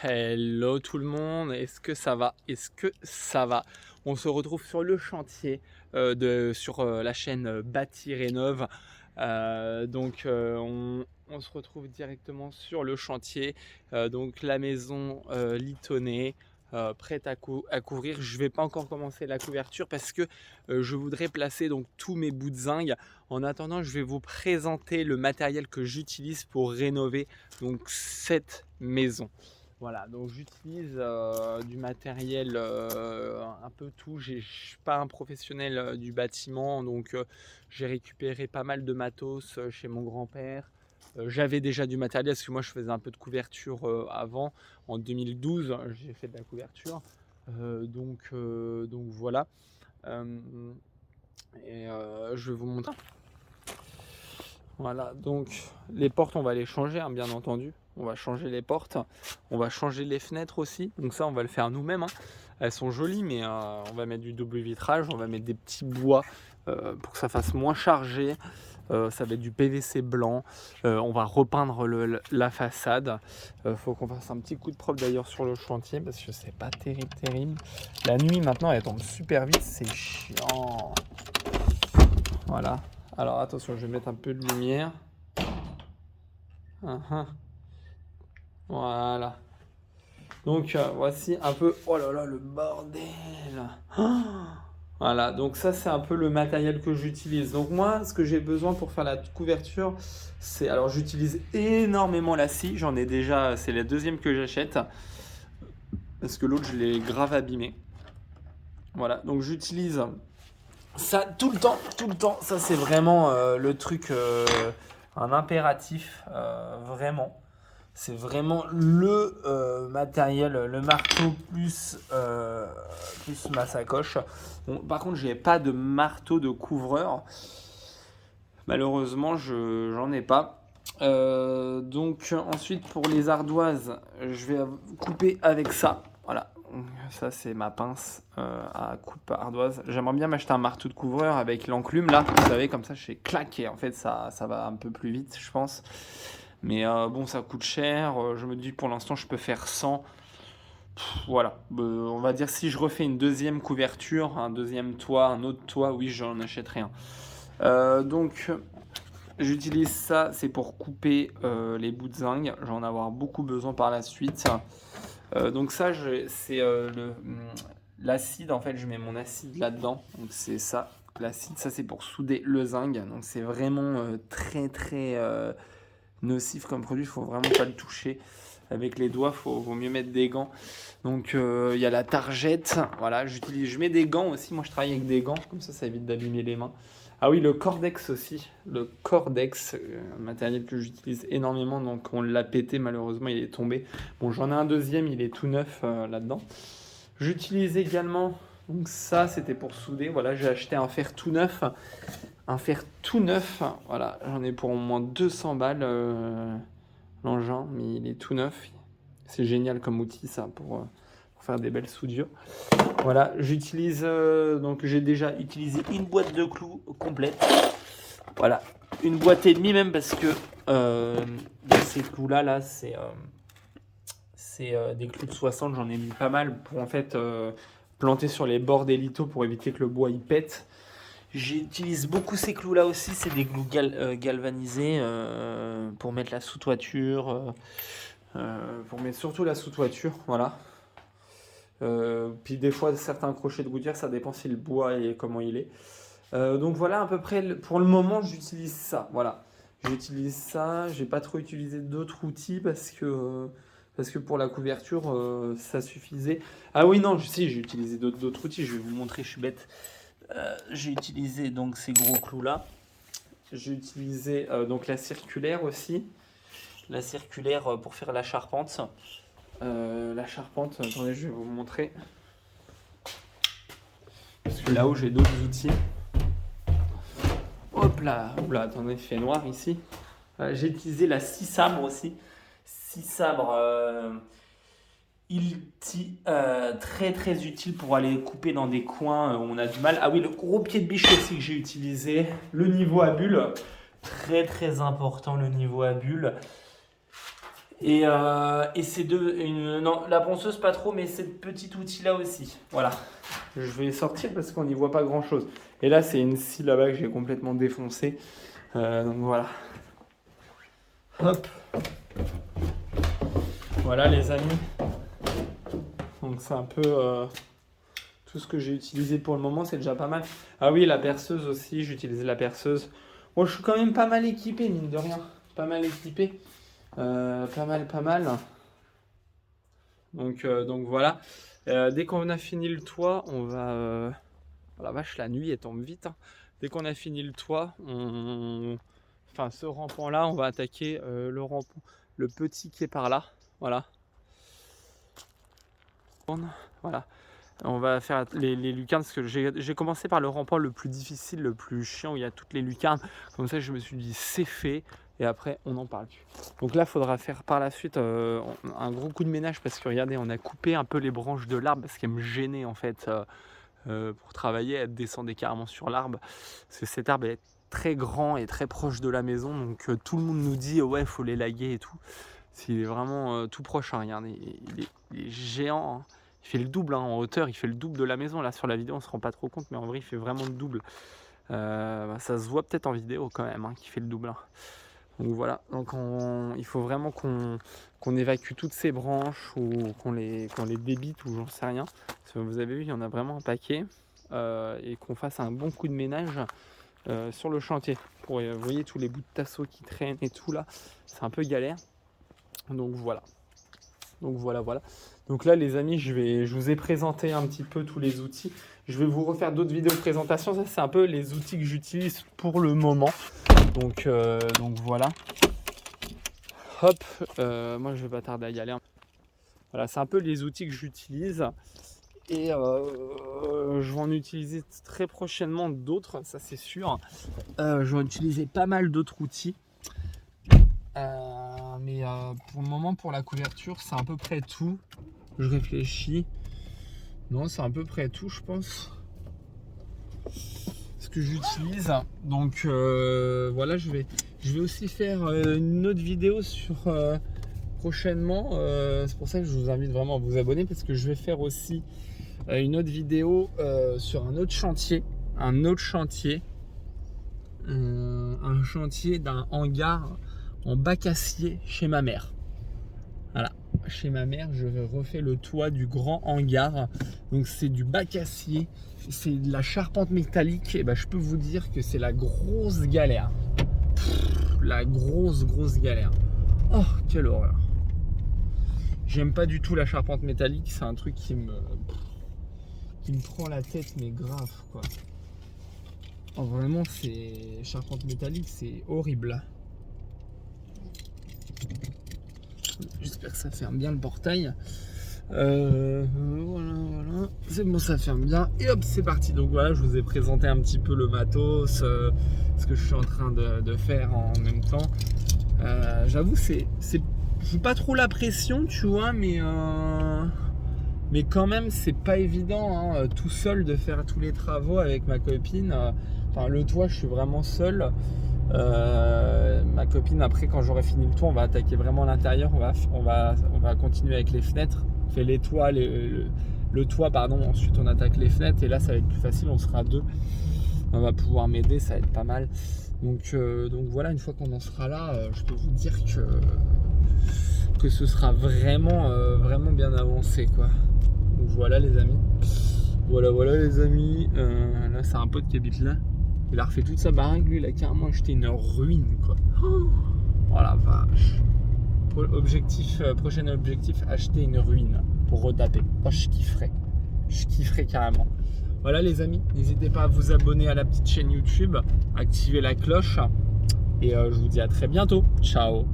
Hello tout le monde, est-ce que ça va? Est-ce que ça va? On se retrouve sur le chantier sur la chaîne Bâti Rénov. On se retrouve directement sur le chantier. Donc la maison litonnée, prête à couvrir. Je ne vais pas encore commencer la couverture parce que je voudrais placer donc tous mes bouts de zinc. En attendant, je vais vous présenter le matériel que j'utilise pour rénover donc cette maison. Voilà, donc j'utilise du matériel un peu tout. Je ne suis pas un professionnel du bâtiment, donc j'ai récupéré pas mal de matos chez mon grand-père. J'avais déjà du matériel parce que moi je faisais un peu de couverture avant. En 2012, j'ai fait de la couverture. Donc voilà. Euh, je vais vous montrer. Voilà, donc les portes, on va les changer, hein, bien entendu. On va changer les portes, on va changer les fenêtres aussi. Donc ça, on va le faire nous-mêmes, hein. Elles sont jolies, mais on va mettre du double vitrage, on va mettre des petits bois pour que ça fasse moins chargé. Ça va être du PVC blanc. On va repeindre la façade. Faut qu'on fasse un petit coup de propre d'ailleurs sur le chantier parce que c'est pas terrible. La nuit maintenant, elle tombe super vite, c'est chiant. Voilà. Alors attention, je vais mettre un peu de lumière. Voilà. Donc voici un peu. Oh là là, le bordel. Voilà, donc ça c'est un peu le matériel que j'utilise. Donc moi, ce que j'ai besoin pour faire la couverture, c'est... Alors j'utilise énormément la scie. J'en ai déjà... C'est la deuxième que j'achète. Parce que l'autre, je l'ai grave abîmé. Voilà, donc j'utilise ça tout le temps. Ça c'est vraiment le truc... un impératif, vraiment. C'est vraiment le matériel, le marteau plus ma sacoche. Bon, par contre, je n'ai pas de marteau de couvreur. Malheureusement, j'en ai pas. Donc ensuite, pour les ardoises, je vais couper avec ça. Voilà, ça c'est ma pince à coupe ardoise. J'aimerais bien m'acheter un marteau de couvreur avec l'enclume là. Vous savez, comme ça, je fais clac et en fait, ça va un peu plus vite, je pense. Mais bon, ça coûte cher. Je me dis pour l'instant, je peux faire 100. Voilà. On va dire si je refais une deuxième couverture, un deuxième toit, un autre toit, oui, j'en achèterai un. Donc, j'utilise ça, c'est pour couper les bouts de zinc. Je vais en avoir beaucoup besoin par la suite. Donc ça, c'est l'acide. En fait, je mets mon acide là-dedans. Donc c'est ça. L'acide, ça c'est pour souder le zinc. Donc c'est vraiment très nocif comme produit, il faut vraiment pas le toucher avec les doigts, vaut mieux mettre des gants. Donc il y a la targette, voilà, je mets des gants aussi, moi je travaille avec des gants, comme ça évite d'abîmer les mains. Ah oui, le Cordex aussi, le Cordex, un matériel que j'utilise énormément, donc on l'a pété malheureusement, il est tombé. Bon, j'en ai un deuxième, il est tout neuf là-dedans. J'utilise également, donc ça c'était pour souder, voilà, j'ai acheté un fer tout neuf. Un fer tout neuf, voilà, j'en ai pour au moins 200 balles l'engin, mais il est tout neuf. C'est génial comme outil ça pour faire des belles soudures. Voilà, j'utilise donc j'ai déjà utilisé une boîte de clous complète. Voilà, une boîte et demie même parce que ces clous là c'est des clous de 60, j'en ai mis pas mal pour en fait planter sur les bords des lithos pour éviter que le bois il pète. J'utilise beaucoup ces clous là aussi, c'est des clous galvanisés pour mettre la sous-toiture, pour mettre surtout la sous-toiture, voilà. Puis des fois certains crochets de gouttière, ça dépend si le bois et comment il est. Donc voilà à peu près, pour le moment j'utilise ça, voilà. J'utilise ça, j'ai pas trop utilisé d'autres outils parce que pour la couverture ça suffisait. Ah oui non, si j'ai utilisé d'autres outils, je vais vous montrer, je suis bête. J'ai utilisé donc ces gros clous là. J'ai utilisé donc la circulaire aussi. La circulaire pour faire la charpente. Attendez, je vais vous montrer. Parce que là-haut j'ai d'autres outils. Hop là, oula, attendez, il fait noir ici. J'ai utilisé la scie sabre aussi. Scie sabre très utile pour aller couper dans des coins où on a du mal. Ah oui, le gros pied de biche aussi que j'ai utilisé. Le niveau à bulle, très important le niveau à bulle. Et non, la ponceuse pas trop, mais ce petit outil là aussi. Voilà. Je vais sortir parce qu'on n'y voit pas grand chose. Et là, c'est une scie là-bas que j'ai complètement défoncée. Donc voilà. Hop. Voilà les amis. Donc c'est un peu tout ce que j'ai utilisé pour le moment, c'est déjà pas mal. Ah oui, la perceuse aussi, j'ai utilisé la perceuse. Bon, je suis quand même pas mal équipé, mine de rien. Pas mal équipé. Pas mal. Donc voilà. Dès qu'on a fini le toit, on va... Oh la vache, la nuit elle tombe vite. Hein. Dès qu'on a fini le toit, enfin ce rampant là, on va attaquer le rampant, le petit qui est par là. Voilà. Voilà. On va faire les lucarnes parce que j'ai commencé par le rampant le plus difficile, le plus chiant où il y a toutes les lucarnes. Comme ça, je me suis dit c'est fait. Et après on n'en parle plus. Donc là il faudra faire par la suite un gros coup de ménage parce que regardez, on a coupé un peu les branches de l'arbre parce qu'elles me gênaient en fait pour travailler. Elle descendait carrément sur l'arbre parce que cet arbre est très grand et très proche de la maison, donc tout le monde nous dit ouais faut l'élaguer et tout. C'est vraiment tout proche, hein. Regardez, il est géant, hein. Il fait le double, hein, en hauteur, il fait le double de la maison. Là sur la vidéo on se rend pas trop compte, mais en vrai il fait vraiment le double. Ça se voit peut-être en vidéo quand même, hein, qu'il fait le double, hein. Donc voilà, donc il faut vraiment qu'on évacue toutes ces branches ou qu'on les débite ou j'en sais rien. Parce que vous avez vu, il y en a vraiment un paquet. Et qu'on fasse un bon coup de ménage sur le chantier. Pour, vous voyez tous les bouts de tasseau qui traînent et tout là, c'est un peu galère. Donc voilà. Donc là les amis, je vous ai présenté un petit peu tous les outils. Je vais vous refaire d'autres vidéos de présentation. Ça c'est un peu les outils que j'utilise pour le moment. Donc voilà. Hop, moi je vais pas tarder à y aller. Voilà, c'est un peu les outils que j'utilise. Et je vais en utiliser très prochainement d'autres, ça c'est sûr. Je vais utiliser pas mal d'autres outils. Mais pour le moment, pour la couverture, c'est à peu près tout. Je réfléchis. Non, c'est à peu près tout, je pense. Ce que j'utilise. Donc voilà, je vais aussi faire une autre vidéo sur prochainement. C'est pour ça que je vous invite vraiment à vous abonner parce que je vais faire aussi une autre vidéo sur un autre chantier. Un chantier d'un hangar en bac acier chez ma mère. Voilà, chez ma mère, je refais le toit du grand hangar. Donc c'est du bac acier, c'est de la charpente métallique. Et ben, je peux vous dire que c'est la grosse galère. La grosse galère. Oh, quelle horreur. J'aime pas du tout la charpente métallique, c'est un truc qui me prend la tête, mais grave quoi. Oh, vraiment, c'est charpente métallique, c'est horrible. J'espère que ça ferme bien le portail. Voilà. C'est bon, ça ferme bien. Et hop, c'est parti. Donc voilà, je vous ai présenté un petit peu le matos, ce que je suis en train de faire en même temps. J'avoue, c'est pas trop la pression, tu vois, mais quand même, c'est pas évident, hein, tout seul de faire tous les travaux avec ma copine. Enfin, le toit, je suis vraiment seul. Ma copine, après, quand j'aurai fini le toit, on va attaquer vraiment l'intérieur. On va continuer avec les fenêtres. On fait les toits, le toit, pardon. Ensuite, on attaque les fenêtres. Et là, ça va être plus facile. On sera deux. On va pouvoir m'aider. Ça va être pas mal. Donc voilà, une fois qu'on en sera là, je peux vous dire que ce sera vraiment bien avancé, quoi. Donc voilà, les amis. Voilà les amis. Là, c'est un pote qui habite là. Il a refait toute sa baraque, lui, il a carrément acheté une ruine, quoi. Oh la vache. Prochain objectif, acheter une ruine pour retaper. Oh, je kifferais carrément. Voilà les amis, n'hésitez pas à vous abonner à la petite chaîne YouTube, activer la cloche. Et je vous dis à très bientôt. Ciao.